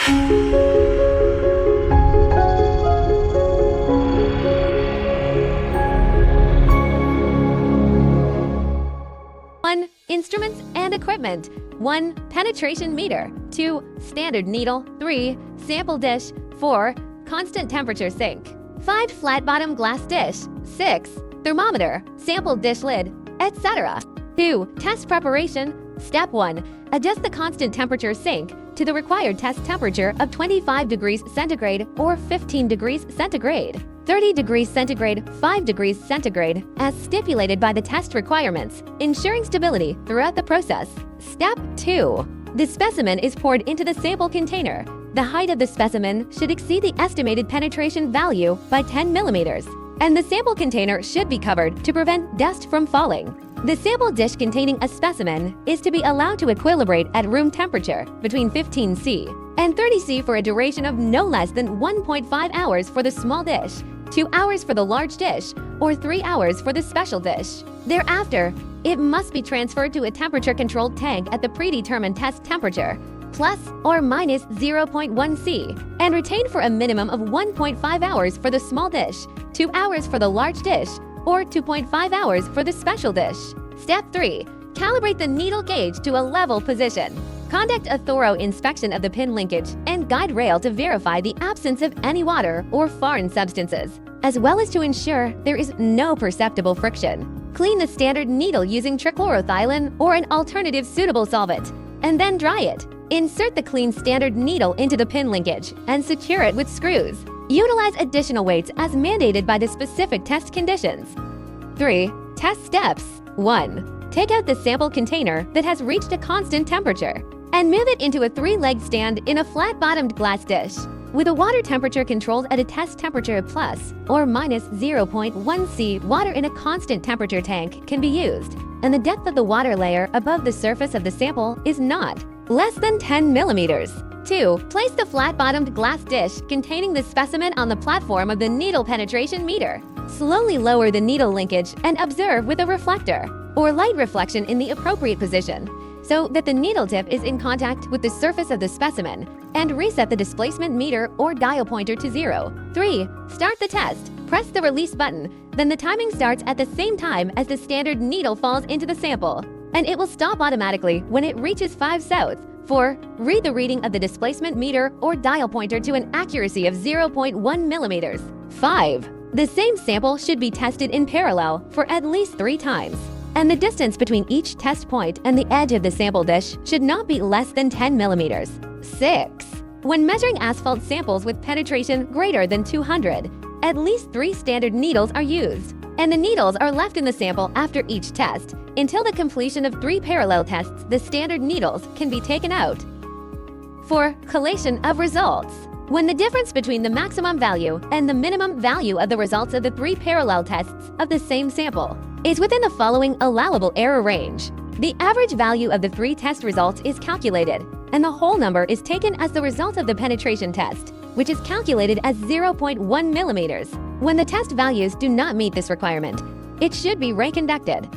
One, instruments and equipment. 1, penetration meter. 2, standard needle. 3, sample dish. 4, constant temperature sink. 5, flat bottom glass dish. 6, thermometer, sample dish lid, etc. 2, test preparation. Step 1, adjust the constant temperature sink to the required test temperature of 25 degrees centigrade or 15 degrees centigrade. 30 degrees centigrade, 5 degrees centigrade, as stipulated by the test requirements, ensuring stability throughout the process. Step 2. The specimen is poured into the sample container. The height of the specimen should exceed the estimated penetration value by 10 millimeters, and the sample container should be covered to prevent dust from falling. The sample dish containing a specimen is to be allowed to equilibrate at room temperature between 15 C and 30 C for a duration of no less than 1.5 hours for the small dish, 2 hours for the large dish, or 3 hours for the special dish. Thereafter, it must be transferred to a temperature-controlled tank at the predetermined test temperature, plus or minus 0.1 C, and retained for a minimum of 1.5 hours for the small dish, 2 hours for the large dish, or 2.5 hours for the special dish. Step 3. Calibrate the needle gauge to a level position. Conduct a thorough inspection of the pin linkage and guide rail to verify the absence of any water or foreign substances, as well as to ensure there is no perceptible friction. Clean the standard needle using trichloroethylene or an alternative suitable solvent, and then dry it. Insert the clean standard needle into the pin linkage and secure it with screws. Utilize additional weights as mandated by the specific test conditions. 3. Test steps. 1. Take out the sample container that has reached a constant temperature and move it into a 3-legged stand in a flat-bottomed glass dish. With a water temperature controlled at a test temperature of plus or minus 0.1 C, water in a constant temperature tank can be used, and the depth of the water layer above the surface of the sample is not less than 10 millimeters. 2. Place the flat-bottomed glass dish containing the specimen on the platform of the needle penetration meter. Slowly lower the needle linkage and observe with a reflector or light reflection in the appropriate position so that the needle tip is in contact with the surface of the specimen, and reset the displacement meter or dial pointer to 0. 3. Start the test. Press the release button. Then the timing starts at the same time as the standard needle falls into the sample, and it will stop automatically when it reaches 5 south. 4. Read the reading of the displacement meter or dial pointer to an accuracy of 0.1 millimeters. 5. The same sample should be tested in parallel for at least 3 times, and the distance between each test point and the edge of the sample dish should not be less than 10 millimeters. 6. When measuring asphalt samples with penetration greater than 200, at least 3 standard needles are used, and the needles are left in the sample after each test. Until the completion of 3 parallel tests, the standard needles can be taken out. 4. Collation of results. When the difference between the maximum value and the minimum value of the results of the 3 parallel tests of the same sample is within the following allowable error range, the average value of the 3 test results is calculated, and the whole number is taken as the result of the penetration test, which is calculated as 0.1 millimeters. When the test values do not meet this requirement, it should be reconducted.